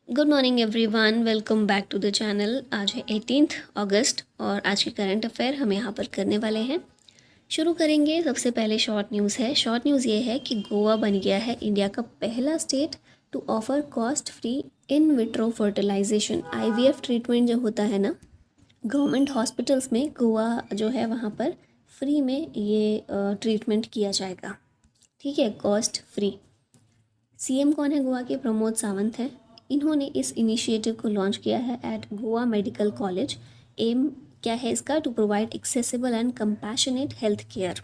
Good morning everyone, welcome back to the channel. आज है 18 अगस्त और आज के करंट अफेयर हम यहाँ पर करने वाले हैं। शुरू करेंगे। सबसे पहले शॉर्ट न्यूज़ है। शॉर्ट न्यूज़ ये है कि गोवा बन गया है इंडिया का पहला state to offer cost free in vitro fertilisation. IVF treatment जो होता है ना, गवर्नमेंट हॉस्पिटल्स में गोवा जो है वहाँ पर फ्री में ये ट्रीटमेंट किया जाएगा। ठीक है, कॉस्ट फ्री। सीएम कौन है गोवा के? प्रमोद सावंत हैं। इन्होंने इस इनिशिएटिव को लॉन्च किया है at Goa medical college. Aim क्या है इसका? To provide accessible and compassionate health care.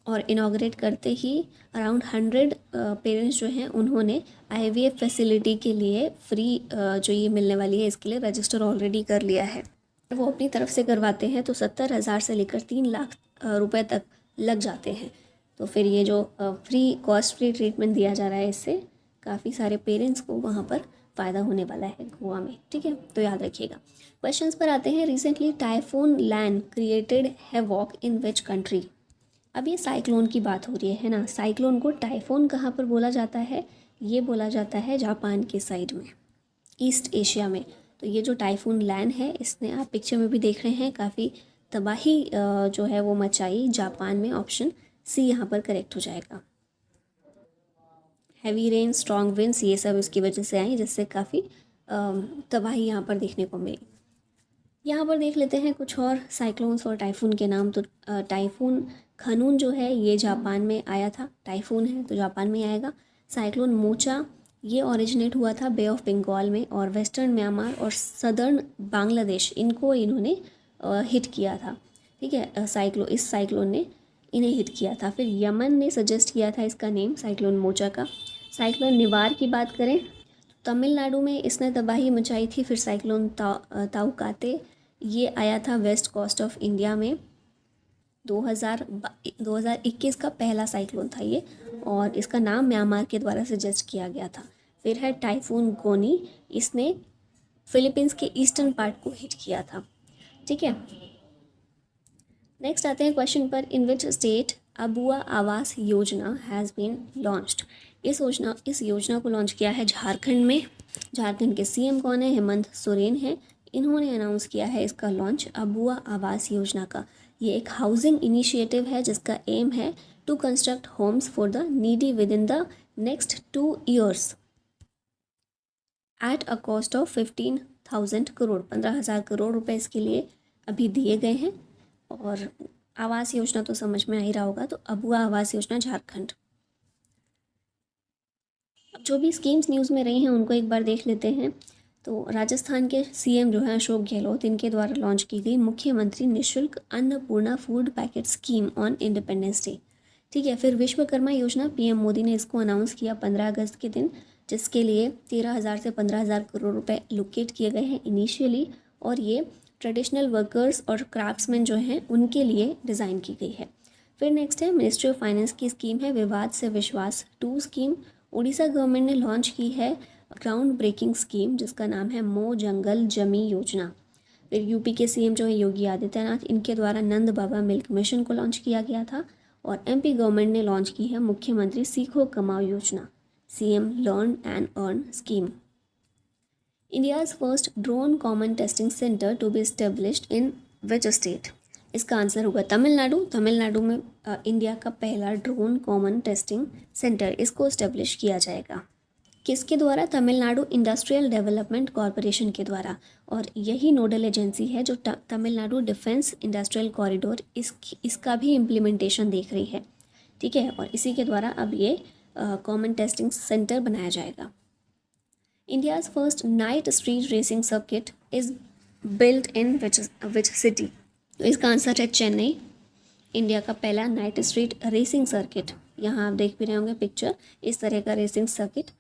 और इनाग्रेट करते ही अराउंड 100 पेरेंट्स जो हैं उन्होंने आईवीएफ फैसिलिटी के लिए फ्री जो ये मिलने वाली है इसके लिए रजिस्टर ऑलरेडी कर लिया है। वो अपनी तरफ से करवाते हैं तो 70,000 से लेकर 3 लाख रुपए तक लग जाते हैं। तो फिर ये जो फ्री कॉस्ट फ्री ट्रीटमेंट दिया जा रहा है इससे काफ़ी सारे पेरेंट्स को वहाँ पर फ़ायदा होने वाला है गोवा में। ठीक है, तो याद रखिएगा। क्वेश्चंस पर आते हैं। Recently typhoon Lan created havoc in which country? अब ये साइक्लोन की बात हो रही है ना। साइक्लोन को टाइफून कहाँ पर बोला जाता है? ये बोला जाता है जापान के साइड में, ईस्ट एशिया में। तो ये जो टाइफून लैन है इसने, आप पिक्चर में भी देख रहे हैं, काफ़ी तबाही जो है वो मचाई जापान में। ऑप्शन सी यहाँ पर करेक्ट हो जाएगा। हैवी रेन, स्ट्रॉन्ग विंड्स, ये सब इसकी वजह से आई जिससे काफ़ी तबाही यहाँ पर देखने को मिली। यहाँ पर देख लेते हैं कुछ और साइक्लोन्स और टाइफून के नाम। तो टाइफून खनून जो है ये जापान में आया था। टाइफून है तो जापान में आएगा। साइक्लोन मोचा ये ओरिजिनेट हुआ था बे ऑफ बंगाल में, और वेस्टर्न म्यांमार और सदर्न बांग्लादेश इन्होंने हिट किया था। ठीक है, इस साइक्लोन ने इन्हें हिट किया था। फिर यमन ने सजेस्ट किया था इसका नेम साइक्लोन मोचा का। साइक्लोन निवार की बात करें तो तमिलनाडु में इसने तबाही मचाई थी। फिर साइक्लोन ताउकाते ये आया था वेस्ट कोस्ट ऑफ इंडिया में। 2021 का पहला साइक्लोन था ये, और इसका नाम म्यांमार के द्वारा सजेस्ट किया गया था। फिर है टाइफून गोनी, इसने फिलीपींस के ईस्टर्न पार्ट को हिट किया था। ठीक है, नेक्स्ट आते हैं क्वेश्चन पर। इन which state Abua Awas Yojana has been launched? इस योजना को लॉन्च किया है झारखंड में। झारखंड के सीएम कौन है? हेमंत सोरेन है। इन्होंने अनाउंस किया है इसका लॉन्च अबुआ आवास योजना का। ये एक हाउसिंग इनिशिएटिव है जिसका एम है to construct homes for the needy within the next 2 years at a cost of 15,000 crore. 15,000 crore रुपए इसके लिए अभी दिए गए हैं। और आवास योजना तो समझ में आ ही रहा होगा, तो अबुआ आवास योजना झारखंड। अब जो भी स्कीम्स न्यूज़ में रही हैं उनको एक बार देख लेते हैं। तो राजस्थान के सीएम जो हैं अशोक गहलोत, इनके द्वारा लॉन्च की गई मुख्यमंत्री निःशुल्क Annapurna food packet scheme on independence day. ठीक है, फिर विश्वकर्मा योजना पीएम मोदी ने इसको अनाउंस किया 15 अगस्त के दिन, जिसके लिए 13,000 से 15,000 करोड़ रुपए एलोकेट किए गए हैं इनिशियली। और ये ट्रेडिशनल वर्कर्स और क्राफ्ट्समैन जो हैं उनके लिए डिज़ाइन की गई है। फिर नेक्स्ट है मिनिस्ट्री ऑफ फाइनेंस की स्कीम है विवाद से विश्वास 2 स्कीम। उड़ीसा गवर्नमेंट ने लॉन्च की है ग्राउंड ब्रेकिंग स्कीम जिसका नाम है मो जंगल जमी योजना। फिर यूपी के सीएम जो है योगी आदित्यनाथ, इनके द्वारा नंद बाबा मिल्क मिशन को लॉन्च किया गया था। और एमपी गवर्नमेंट ने लॉन्च की है मुख्यमंत्री सीखो कमाओ योजना, CM learn and earn scheme. India's first drone common testing centre to be established in which state? इसका आंसर होगा तमिलनाडु। तमिलनाडु में इंडिया का पहला ड्रोन कॉमन टेस्टिंग सेंटर इसको एस्टेब्लिश किया जाएगा। किसके द्वारा? तमिलनाडु इंडस्ट्रियल डेवलपमेंट कॉरपोरेशन के द्वारा। और यही नोडल एजेंसी है जो तमिलनाडु डिफेंस इंडस्ट्रियल कॉरिडोर इसका भी इम्प्लीमेंटेशन देख रही है। ठीक है, और इसी के द्वारा अब ये कॉमन टेस्टिंग सेंटर बनाया जाएगा। India's first night street racing circuit is built in which city? तो इसका आंसर है चेन्नई। इंडिया का पहला नाइट स्ट्रीट रेसिंग सर्किट, यहाँ आप देख भी रहे होंगे पिक्चर, इस तरह का रेसिंग सर्किट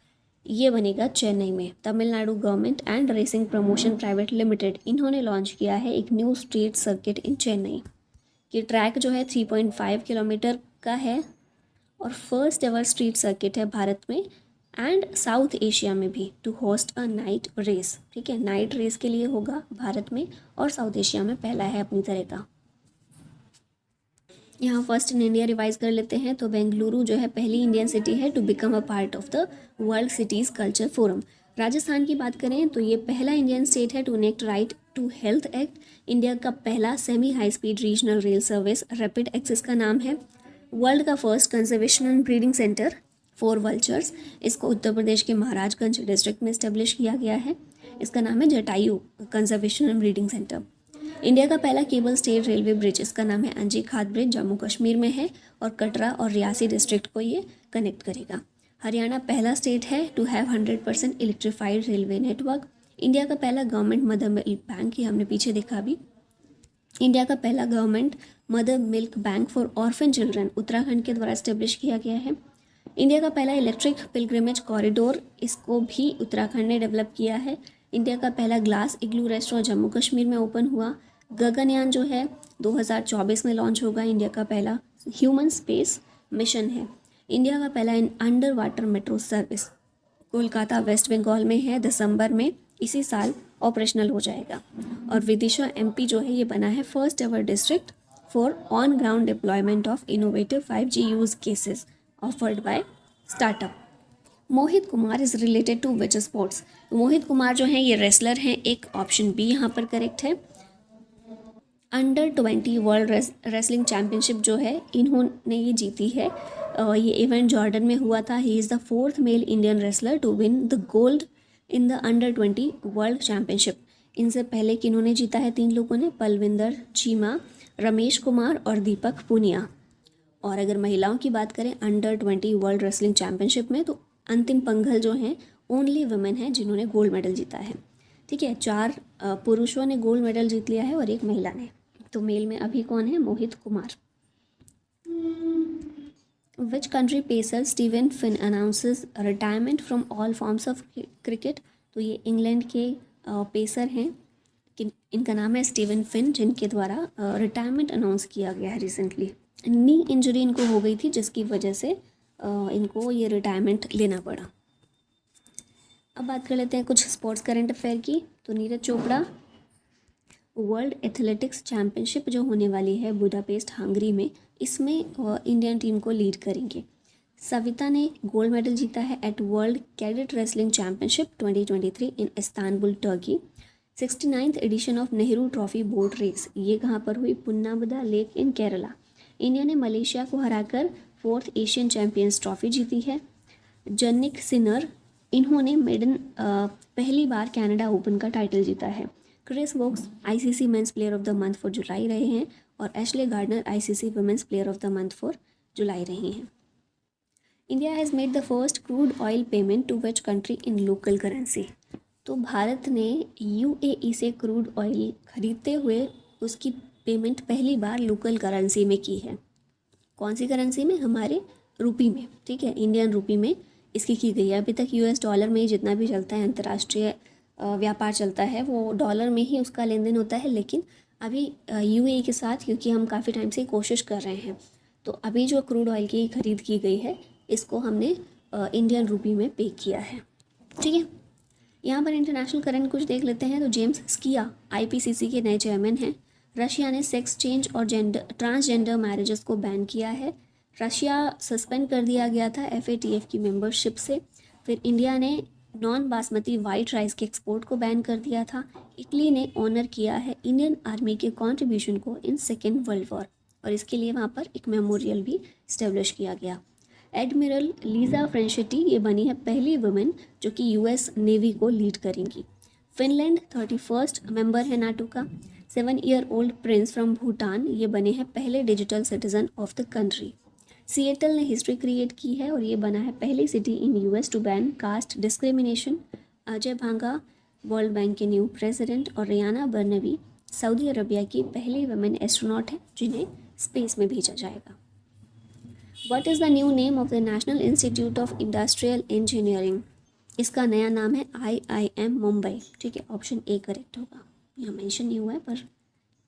ये बनेगा चेन्नई में। Tamil Nadu government and racing promotion private limited इन्होंने लॉन्च किया है एक new street circuit in Chennai. ये ट्रैक जो है 3.5 किलोमीटर का है और फर्स्ट एवर स्ट्रीट सर्किट है भारत में एंड साउथ एशिया में भी to host a night race. ठीक है, नाइट रेस के लिए होगा भारत में और साउथ एशिया में पहला है अपनी तरह का। यहाँ फर्स्ट इन इंडिया रिवाइज कर लेते हैं। तो बेंगलुरु जो है पहली इंडियन सिटी है to become a part of the world cities culture forum. Rajasthan की बात करें तो ये पहला इंडियन स्टेट है to enact right to health act. India का पहला semi high speed regional rail service rapid access का नाम है। वर्ल्ड का first conservation and breeding centre for vultures, इसको उत्तर प्रदेश के महाराजगंज डिस्ट्रिक्ट में इस्टेब्लिश किया गया है। इसका नाम है Jatayu conservation and breeding centre. India का पहला केबल स्टेट रेलवे ब्रिज, इसका नाम है अंजी खात ब्रिज, जम्मू कश्मीर में है और कटरा और रियासी डिस्ट्रिक्ट को ये कनेक्ट करेगा। हरियाणा पहला स्टेट है to have 100% electrified railway network. India का पहला गवर्नमेंट मदर मिल्क बैंक, ये हमने पीछे देखा अभी। इंडिया का पहला government mother milk bank for orphan children Uttarakhand के द्वारा इस्टेब्लिश किया गया है। इंडिया का पहला इलेक्ट्रिक पिलग्रिमेज कॉरिडोर, इसको भी उत्तराखंड ने डेवलप किया है। इंडिया का पहला ग्लास इग्लू रेस्टोरेंट जम्मू कश्मीर में ओपन हुआ। गगनयान जो है 2024 में लॉन्च होगा। इंडिया का पहला ह्यूमन स्पेस मिशन है। इंडिया का पहला under water metro service Kolkata West Bengal में है, दिसंबर में इसी साल ऑपरेशनल हो जाएगा। और विदिशा एमपी जो है ये बना है first ever district for on ground deployment of innovative 5G use cases offered by startup. Mohit Kumar is related to which sports? Mohit Kumar जो है ये रेसलर हैं, एक ऑप्शन बी यहाँ पर करेक्ट है। अंडर 20 वर्ल्ड रेसलिंग चैम्पियनशिप जो है इन्होंने ये जीती है। ये इवेंट जॉर्डन में हुआ था। He is the fourth male Indian wrestler to win the gold in the under 20 world championship. इनसे पहले किन्होंने जीता है 3 लोगों ने, पलविंदर चीमा, रमेश कुमार और दीपक पुनिया। और अगर महिलाओं की बात करें अंडर 20 वर्ल्ड रेसलिंग चैम्पियनशिप में तो अंतिम पंघल जो हैं ओनली वुमेन हैं जिन्होंने गोल्ड मेडल जीता है। ठीक है, 4 पुरुषों ने गोल्ड मेडल जीत लिया है और 1 महिला ने। तो मेल में अभी कौन है? Mohit Kumar. Which country pacer Steven Finn announces retirement from all forms of cricket? तो ये इंग्लैंड के पेसर हैं, इनका नाम है स्टीवन फिन, जिनके द्वारा रिटायरमेंट अनाउंस किया गया है रिसेंटली। नी इंजरी इनको हो गई थी जिसकी वजह से इनको ये रिटायरमेंट लेना पड़ा। अब बात कर लेते हैं कुछ स्पोर्ट्स करंट अफेयर की। तो Neeraj Chopra world athletics championship जो होने वाली है बुडापेस्ट हंगरी में, इसमें इंडियन टीम को लीड करेंगे। सविता ने गोल्ड मेडल जीता है at world cadet wrestling championship 2023 in Istanbul Turkey. 69th edition of Nehru trophy boat race, ये कहाँ पर हुई? Punnamada lake in Kerala. India ने मलेशिया को हराकर 4th एशियन चैम्पियंस ट्रॉफी जीती है। जनिक सिनर, इन्होंने मेडन पहली बार कनाडा ओपन का टाइटल जीता है। Chris Woakes ICC men's player of the month for July रहे हैं और Ashleigh Gardner ICC women's player of the month for July रही हैं। India has made the first crude oil payment to which country in local currency? तो भारत ने UAE से crude oil खरीदते हुए उसकी पेमेंट पहली बार लोकल करेंसी में की है। कौन सी करेंसी में? हमारे रुपी में। ठीक है, इंडियन रुपी में इसकी की गई है। अभी तक यूएस डॉलर में ही जितना भी चलता है अंतर्राष्ट्रीय व्यापार चलता है वो डॉलर में ही उसका लेन देन होता है, लेकिन अभी यूएई के साथ क्योंकि हम काफ़ी टाइम से कोशिश कर रहे हैं तो अभी जो क्रूड ऑयल की खरीद की गई है इसको हमने इंडियन रुपी में पे किया है। ठीक है, यहाँ पर इंटरनेशनल करंट कुछ देख लेते हैं। तो जेम्स स्किया आईपीसीसी के नए चेयरमैन हैं। रशिया ने सेक्स चेंज और ट्रांसजेंडर मैरिजेस को बैन किया है। रशिया सस्पेंड कर दिया गया था एफएटीएफ की मेंबरशिप से। फिर इंडिया ने नॉन बासमती वाइट राइस के एक्सपोर्ट को बैन कर दिया था। इटली ने ऑनर किया है इंडियन आर्मी के कंट्रीब्यूशन को इन सेकेंड वर्ल्ड वॉर और इसके लिए वहाँ पर एक मेमोरियल भी इस्टेब्लिश किया गया। एडमिरल लीजा फ्रेंशेटी ये बनी है पहली वुमेन जो कि यूएस नेवी को लीड करेंगी। फिनलैंड 31st मेंबर है नाटो का। 7-year old Prince from Bhutan ये बने हैं पहले digital citizen of the country. Seattle ने हिस्ट्री क्रिएट की है और ये बना है पहली city in US to ban caste discrimination. Ajay Banga World Bank के न्यू प्रेसिडेंट और रियाना बर्नवी सऊदी अरबिया की पहली वुमेन एस्ट्रोनॉट है जिन्हें स्पेस में भेजा जाएगा। What is the new name of the national Institute of Industrial engineering? इसका नया नाम है IIM मुंबई। ठीक है, ऑप्शन ए करेक्ट होगा, यहाँ मेंशन नहीं हुआ है पर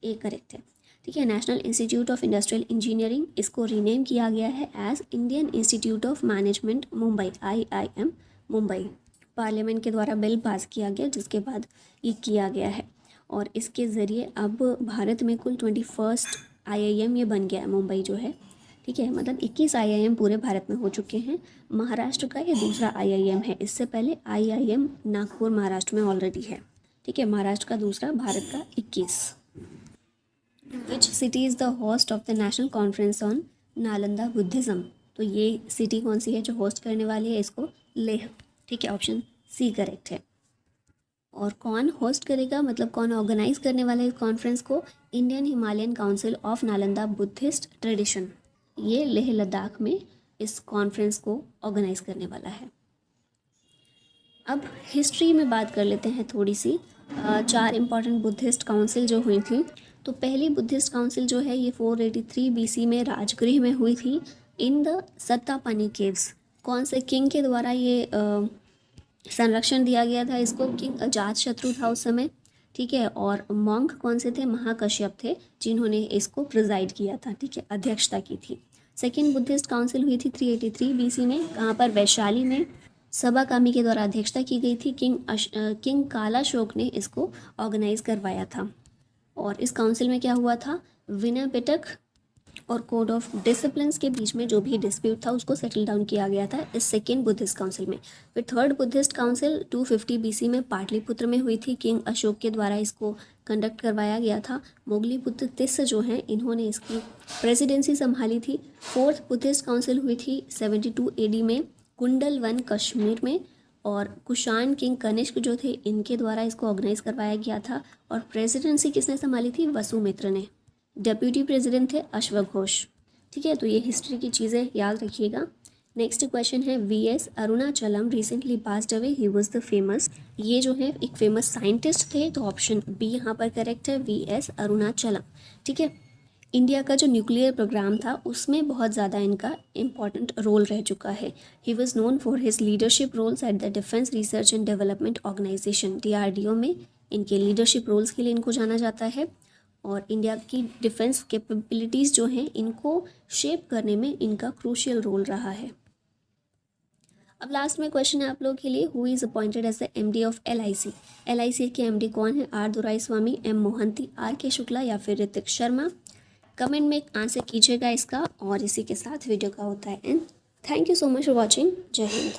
ए करेक्ट है। ठीक है, National Institute of Industrial Engineering इसको रीनेम किया गया है as Indian Institute of Management Mumbai IIM Mumbai. Parliament के द्वारा बिल पास किया गया जिसके बाद ये किया गया है और इसके ज़रिए अब भारत में कुल 21st IIM ये बन गया है मुंबई जो है। ठीक है, मतलब 21 IIM पूरे भारत में हो चुके हैं। महाराष्ट्र का ये दूसरा IIM है, इससे पहले IIM नागपुर महाराष्ट्र में ऑलरेडी है। ठीक है, महाराष्ट्र का दूसरा, भारत का 21। Which city is the host of the national conference on Nalanda Buddhism? तो ये सिटी कौन सी है जो होस्ट करने वाली है इसको? लेह। ठीक है, ऑप्शन सी करेक्ट है। और कौन होस्ट करेगा, मतलब कौन ऑर्गेनाइज करने वाला है इस कॉन्फ्रेंस को? Indian Himalayan council of Nalanda Buddhist tradition, ये लेह लद्दाख में इस कॉन्फ्रेंस को ऑर्गेनाइज करने वाला है। अब हिस्ट्री में बात कर लेते हैं थोड़ी सी। 4 इम्पॉर्टेंट बुद्धिस्ट काउंसिल जो हुई थी। तो पहली बुद्धिस्ट काउंसिल जो है ये 483 BC में राजगृह में हुई थी, इन द सत्तापानी केव्स। कौन से किंग के द्वारा ये संरक्षण दिया गया था इसको? किंग अजातशत्रु था उस समय। ठीक है, और मॉन्क कौन से थे? महाकश्यप थे, जिन्होंने इसको प्रिजाइड किया था। ठीक है, अध्यक्षता की थी। सेकेंड बुद्धिस्ट काउंसिल हुई थी 383 BC में, कहाँ पर? वैशाली में। सभा कामी के द्वारा अध्यक्षता की गई थी। किंग कालाशोक ने इसको ऑर्गेनाइज करवाया था। और इस काउंसिल में क्या हुआ था? विनय पिटक और कोड ऑफ डिसिप्लिन्स के बीच में जो भी डिस्प्यूट था उसको सेटल डाउन किया गया था इस सेकेंड बुद्धिस्ट काउंसिल में। फिर थर्ड बुद्धिस्ट काउंसिल 250 BC में पाटलिपुत्र में हुई थी, किंग अशोक के द्वारा इसको कंडक्ट करवाया गया था। मोगलीपुत्र तिस्स जो हैं इन्होंने इसकी प्रेसिडेंसी संभाली थी। फोर्थ बुद्धिस्ट काउंसिल हुई थी 72 AD में कुंडलवन कश्मीर में, और कुषाण किंग कनिष्क जो थे इनके द्वारा इसको ऑर्गेनाइज करवाया गया था। और प्रेसिडेंसी किसने संभाली थी? वसुमित्र ने। डेप्यूटी प्रेसिडेंट थे अश्वघोष। ठीक है, तो ये हिस्ट्री की चीज़ें याद रखिएगा। नेक्स्ट क्वेश्चन है, VS Arunachalam recently passed away, he was the famous. ये जो है एक फेमस साइंटिस्ट थे, तो ऑप्शन बी यहाँ पर करेक्ट है, VS अरुणाचलम। ठीक है, इंडिया का जो न्यूक्लियर प्रोग्राम था उसमें बहुत ज़्यादा इनका इम्पॉर्टेंट रोल रह चुका है। He was known for his leadership roles at the Defence Research and Development Organisation, DRDO में इनके लीडरशिप रोल्स के लिए इनको जाना जाता है। और इंडिया की डिफेंस कैपेबिलिटीज़ जो हैं इनको शेप करने में इनका क्रूशियल रोल रहा है। अब लास्ट में क्वेश्चन है आप लोगों के लिए, who is appointed as the MD of LIC? LIC के MD कौन है? R Doraiswamy, M Mohanty, RK Shukla या फिर ऋतिक शर्मा? कमेंट में आंसर कीजिएगा इसका। और इसी के साथ वीडियो का होता है and. Thank you so much for watching. जय हिंद।